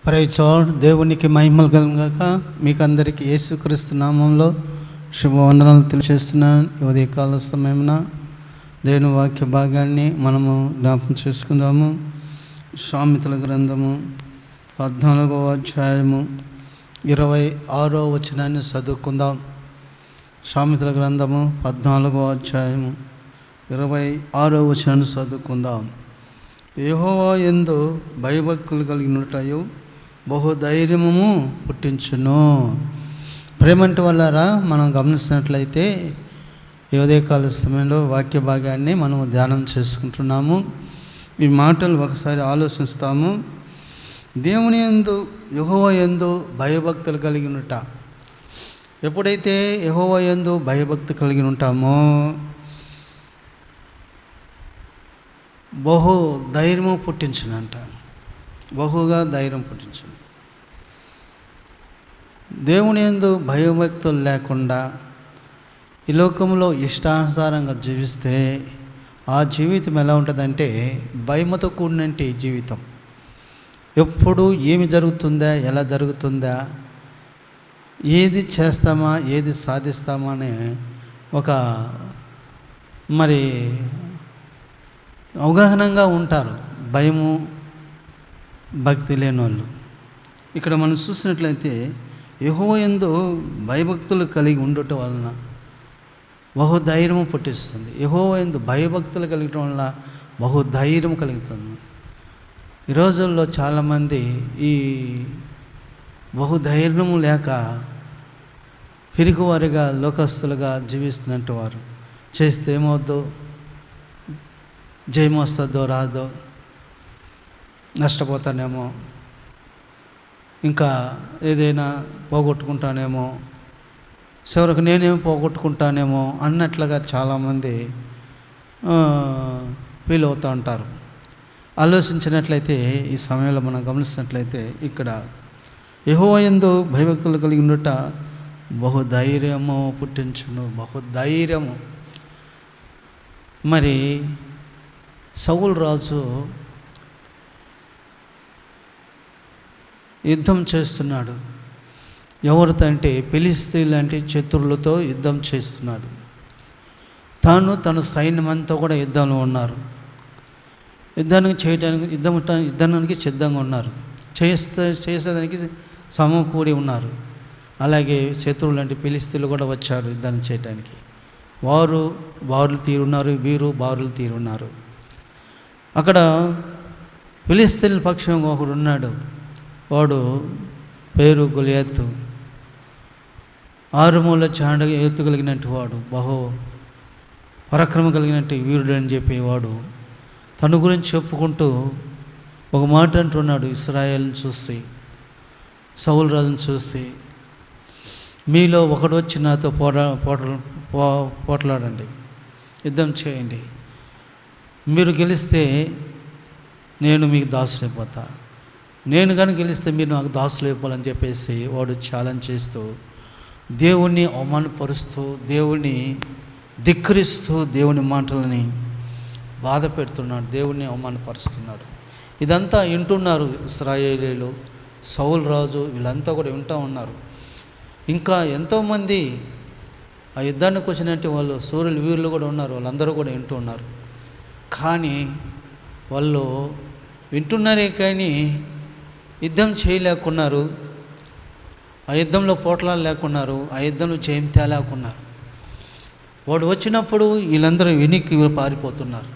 Praise lord. దేవునికి మహిమలు కలుగాక. మీకు అందరికీ యేసుక్రీస్తు నామంలో శుభవందనాలు తెలియజేస్తున్నాను. ఉదయకాల సమయమున దేవుని వాక్య భాగాన్ని మనము జ్ఞాపకం చేసుకుందాము. సామెతల గ్రంథము 14వ అధ్యాయము 26వ వచనాన్ని చదువుకుందాం. సామెతల గ్రంథము 14వ అధ్యాయము 26వ వచనాన్ని చదువుకుందాం. యెహోవా యందు భయభక్తులు కలిగినట్టు బహుధైర్యము పుట్టించును. ప్రేమంటి వల్లారా, మనం గమనిస్తున్నట్లయితే ఈ ఉదయకాల సమయంలో వాక్య భాగాన్ని మనము ధ్యానం చేసుకుంటున్నాము. ఈ మాటలు ఒకసారి ఆలోచిస్తాము. దేవుని యందు యెహోవా యందు భయభక్తులు కలిగి ఉంట. ఎప్పుడైతే యెహోవా యందు భయభక్తి కలిగి ఉంటామో బహు ధైర్యము పుట్టించునంట. బహుగా ధైర్యం పుట్టించును. దేవుని యందు భయభక్తులు లేకుండా ఈ లోకంలో ఇష్టానుసారంగా జీవిస్తే ఆ జీవితం ఎలా ఉంటుందంటే భయముతో కూడినట్టి జీవితం. ఎప్పుడు ఏమి జరుగుతుందా, ఎలా జరుగుతుందా, ఏది చేస్తామా, ఏది సాధిస్తామా అనే ఒక మరి అవగాహనంగా ఉంటారు భయము భక్తి లేని వాళ్ళు. ఇక్కడ మనం చూసినట్లయితే యెహోవా యందు భయభక్తులు కలిగి ఉండటం వలన బహుధైర్యము పుట్టిస్తుంది. యెహోవా యందు భయభక్తులు కలిగటం వలన బహుధైర్యం కలుగుతుంది. ఈ రోజుల్లో చాలామంది ఈ బహుధైర్యము లేక పిరికివారిగా లోకస్తులుగా జీవిస్తున్నట్టు వారు చేస్తే ఏమవుద్దో, జయం వస్తుందో రాదో, నష్టపోతానేమో, ఇంకా ఏదైనా పోగొట్టుకుంటానేమో, చివరికి నేనేమి పోగొట్టుకుంటానేమో అన్నట్లుగా చాలామంది ఫీల్ అవుతూ ఉంటారు. ఆలోచించినట్లయితే ఈ సమయంలో మనం గమనించినట్లయితే ఇక్కడ యెహోవా యందు భయభక్తులు కలిగి ఉండుట బహుధైర్యము పుట్టించును. బహుధైర్యము. మరి సౌలు రాజు యుద్ధం చేస్తున్నాడు. ఎవరితో అంటే ఫిలిష్తీయులు లాంటి శత్రువులతో యుద్ధం చేస్తున్నాడు. తన సైన్యమంతా కూడా యుద్ధంలో ఉన్నారు. యుద్ధానికి సిద్ధంగా ఉన్నారు. చేసేదానికి సమకూడి ఉన్నారు. అలాగే శత్రువులు లాంటి ఫిలిష్తీయులు కూడా వచ్చారు యుద్ధాన్ని చేయడానికి. వారు బారులు తీరున్నారు, వీరు బారులు తీరున్నారు. అక్కడ ఫిలిష్తీయుల పక్షం ఒకడు ఉన్నాడు. వాడు పేరు గొలియాతు. 6 మూల చాండ ఎత్తుగలిగినట్టు వాడు, బహు పరాక్రమం కలిగినట్టు వీరుడు అని చెప్పేవాడు తన గురించి చెప్పుకుంటూ ఒక మాట అంటున్నాడు. ఇశ్రాయేలుని చూసి, సౌలు రాజును చూసి, మీలో ఒకడు వచ్చి నాతో పోట్లాడండి, యుద్ధం చేయండి. మీరు గెలిస్తే నేను మీకు దాసులైపోతా, నేను కానీ గెలిస్తే మీరు నాకు దాసులు అయిపోవాలని చెప్పేసి వాడు ఛాలెంజ్ చేస్తూ దేవుణ్ణి అవమానపరుస్తూ, దేవుణ్ణి ధిక్కరిస్తూ, దేవుని మాటలని బాధ పెడుతున్నాడు, దేవుణ్ణి అవమానపరుస్తున్నాడు. ఇదంతా వింటున్నారు ఇశ్రాయేలీయులు, సౌలు రాజు, వీళ్ళంతా కూడా వింటూ ఉన్నారు. ఇంకా ఎంతోమంది ఆ యుద్ధానికి వచ్చినట్టు వాళ్ళు సూర్యులు వీరులు కూడా ఉన్నారు. వాళ్ళందరూ కూడా వింటూ ఉన్నారు. కానీ వాళ్ళు వింటున్నారే కానీ యుద్ధం చేయలేకున్నారు. ఆ యుద్ధంలో పోట్లాలు లేకున్నారు. ఆ యుద్ధంలో జయం తేలేకున్నారు. వాడు వచ్చినప్పుడు వీళ్ళందరూ వెనక్కి పారిపోతున్నారు.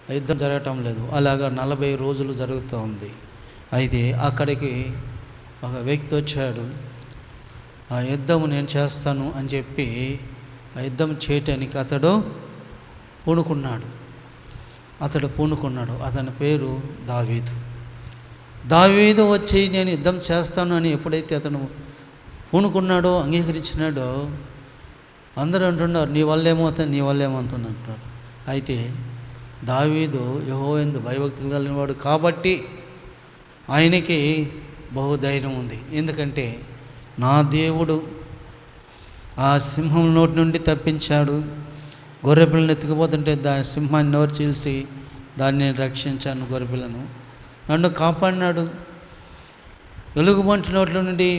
ఆ యుద్ధం జరగటం లేదు. అలాగా 40 రోజులు జరుగుతూ ఉంది. అయితే అక్కడికి ఒక వ్యక్తి వచ్చాడు. ఆ యుద్ధం నేను చేస్తాను అని చెప్పి ఆ యుద్ధం చేయటానికి అతడు పూనుకున్నాడు. అతని పేరు దావీదు. దావీదు వచ్చి నేను యుద్ధం చేస్తాను అని ఎప్పుడైతే అతను పూనుకున్నాడో, అంగీకరించినాడో, అందరూ అంటున్నారు నీ వల్లేమో అంటున్నాడు. అయితే దావీదు యెహోవా యందు భయభక్తులు కలిగిన వాడు కాబట్టి ఆయనకి బహుధైర్యం ఉంది. ఎందుకంటే నా దేవుడు ఆ సింహం నోటి నుండి తప్పించాడు. గొర్రెపిల్లని ఎత్తుకుపోతుంటే దాని సింహాన్ని నోరు చీల్చి దాన్ని రక్షించాను, గొర్రెపిల్లను నన్ను కాపాడినాడు. ఎలుగుబంటి నోట్ల నుండి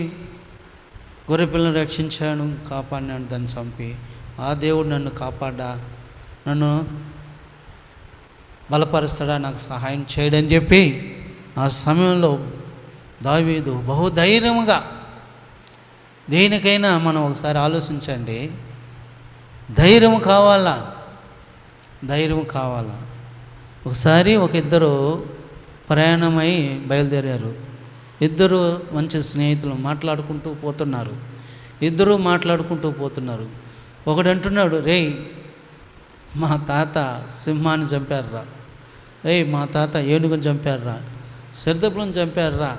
గొర్రెపిల్లను రక్షించాను, కాపాడినాను, దాన్ని చంపి ఆ దేవుడు నన్ను కాపాడా, నన్ను బలపరుస్తాడా, నాకు సహాయం చేయడని చెప్పి ఆ సమయంలో దావీదు బహుధైర్యముగా, దేనికైనా మనం ఒకసారి ఆలోచించండి, ధైర్యం కావాలా, ధైర్యం కావాలా. ఒకసారి ఇద్దరు ప్రయాణమై బయలుదేరారు. ఇద్దరు మంచి స్నేహితులు మాట్లాడుకుంటూ పోతున్నారు. ఒకడు అంటున్నాడు, రేయ్ మా తాత సింహాన్ని చంపారురా, రేయ్ మా తాత ఏనుగుని చంపారురా, శరదపులను చంపారురా,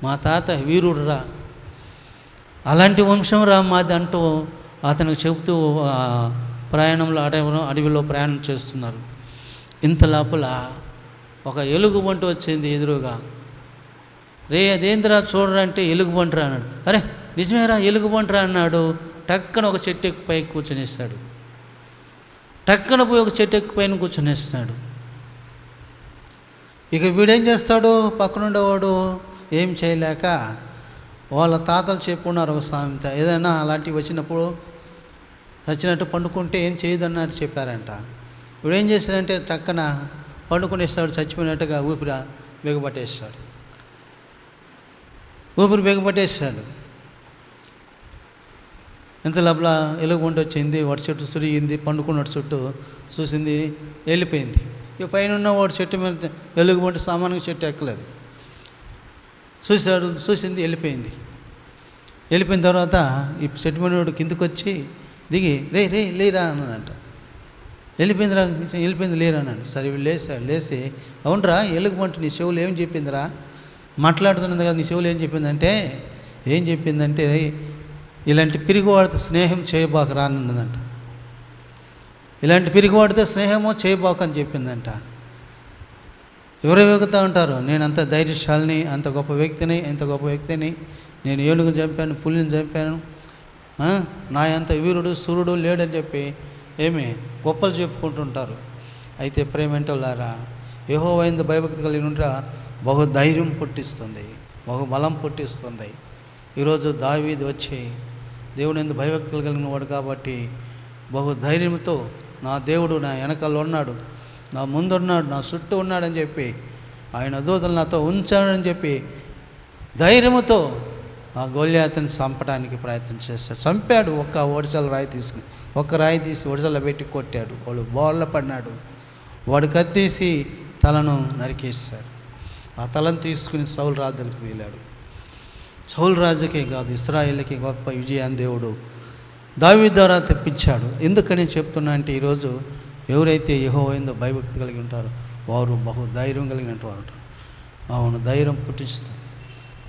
మా తాత వీరుడురా, అలాంటి వంశం రా మాది అంటూ అతనికి చెబుతూ ప్రయాణంలో అడవిలో ప్రయాణం చేస్తున్నారు. ఇంత లోపల ఒక ఎలుగుబంటి వచ్చింది ఎదురుగా. రే అదేంద్రా చూడరంటే ఎలుగుబంటిరా అన్నాడు. అరే నిజమేరా ఎలుగుబంటిరా అన్నాడు. టక్కన ఒక చెట్టు ఎక్కి పైకి కూర్చొనిస్తాడు. టక్కన పోయి ఒక చెట్టు ఎక్కి పైన కూర్చొనిస్తున్నాడు. ఇక వీడేం చేస్తాడు, పక్కనుండేవాడు ఏం చేయలేక వాళ్ళ తాతలు చెప్పున్నారు ఒక సామెత, ఏదైనా అలాంటివి వచ్చినప్పుడు చచ్చినట్టు పండుకుంటే ఏం చేయదన్నట్టు చెప్పారంట. ఇప్పుడు ఏం చేశాడంటే టక్కన పండుకునేస్తాడు, చచ్చిపోయినట్టుగా ఊపిరి బిగపట్టేస్తాడు. ఇంత లోపల ఎలుగుబంటి వచ్చింది, వాడి చెట్టు సురిగింది, పండుకున్నాడు, చుట్టూ చూసింది, వెళ్ళిపోయింది. ఇక పైన ఉన్న వాడు చెట్టు మీద ఎలుగుబంటి సామాన్యంగా చెట్టు ఎక్కలేదు. చూసింది, వెళ్ళిపోయిన తర్వాత ఈ చెట్టు మీద వాడు కిందకు వచ్చి దిగి రే లేరా అన్నాడంట. వెళ్ళిపోయింది లేరా అన్నాడు. సరే వీళ్ళు లేచి అవునరా ఎలుగుబంటి నీ చెవులు ఏం చెప్పిందిరా, మాట్లాడుతున్నది కదా, నీ చెవులు ఏం చెప్పిందంటే ఇలాంటి పిరిగివాడితో స్నేహం చేయబాకరా అన్నదంట. ఇలాంటి పిరిగివాడితో స్నేహమో చేయబాక అని చెప్పిందంట. ఎవరు వెగుతూ ఉంటారు, నేను అంత ధైర్యశాలిని, అంత గొప్ప వ్యక్తిని, నేను ఏనుగుని చంపాను, పులిని చంపాను, నా అంత వీరుడు సూర్యుడు లేడని చెప్పి గొప్పలు చెప్పుకుంటుంటారు. అయితే ప్రేమేంటోలారా, యెహోవా యందు భయభక్తి కలిగి ఉంటే బహు ధైర్యం పుట్టిస్తుంది, బహు బలం పుట్టిస్తుంది. ఈరోజు దావీదు వచ్చి దేవుని యందు భయభక్తి కలిగిన వాడు కాబట్టి బహు ధైర్యంతో నా దేవుడు నా వెనకాల ఉన్నాడు, నా ముందున్నాడు, నా చుట్టూ ఉన్నాడని చెప్పి, ఆయన దూతలు నాతో ఉంచాడని చెప్పి ధైర్యంతో ఆ గొల్యాతుని చంపడానికి ప్రయత్నం చేశాడు. చంపాడు. ఒక్క రాయి తీసి ఒడిసెల్లో పెట్టి కొట్టాడు. వాడు బోర్ల పడినాడు. వాడు కత్తీసి తలను నరికేశాడు. ఆ తలను తీసుకుని సౌలు రాజు దగ్గరికి వెళ్ళాడు. సౌలు రాజుకే కాదు, ఇశ్రాయేలుకి గొప్ప విజయాన్ని దేవుడు దావీదు ద్వారా తెప్పించాడు. ఎందుకని చెప్తున్నా అంటే ఈరోజు ఎవరైతే యెహోవా యందు భయభక్తి కలిగి ఉంటారో వారు బహు ధైర్యం కలిగినట్టు వారు ఉంటారు. అవును, ధైర్యం పుట్టిస్తుంది.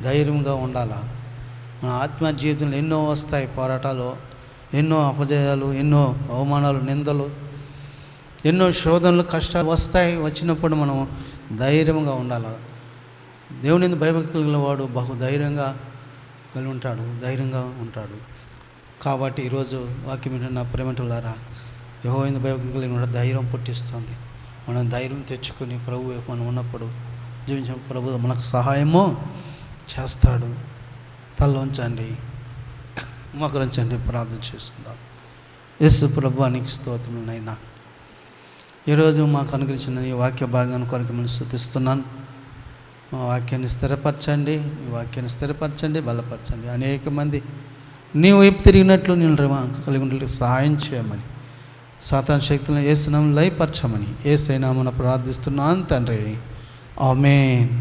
ధైర్యంగా ఉండాలా. మన ఆత్మ జీవితంలో ఎన్నో వస్తాయి పోరాటాలు, ఎన్నో అపజయాలు, ఎన్నో అవమానాలు, నిందలు, ఎన్నో శోధనలు, కష్టాలు వస్తాయి. వచ్చినప్పుడు మనం ధైర్యంగా ఉండాలి. దేవుని యందు భయభక్తి కలిగిన వాడు బహు ధైర్యంగా ఉంటాడు. కాబట్టి ఈరోజు వాక్యం నా ప్రేమటులారా, యెహోవా యందు భయభక్తి కలిగిన ధైర్యం పుట్టిస్తుంది. మనం ధైర్యం తెచ్చుకొని ప్రభు మనం ఉన్నప్పుడు జీవించిన ప్రభు మనకు సహాయము చేస్తాడు. తలొంచండి, మోకరించండి, ప్రార్థన చేసుకుందాం. యేసు ప్రభువానికి స్తోత్రములైనా ఈరోజు మాకు అనుగ్రహించిన ఈ వాక్య భాగాన్ని కొరకు మనం స్తుతిస్తున్నాను. మా వాక్యాన్ని స్థిరపరచండి, ఈ వాక్యాన్ని స్థిరపరచండి, బలపరచండి. అనేక మంది నీ వైపు తిరిగినట్లు నేను కలిగి ఉండడానికి సహాయం చేయమని, సాతాను శక్తులను యేసు నామములో లయపరచమని యేసు నామమున ప్రార్థిస్తున్నాను తండ్రి. ఆమేన్.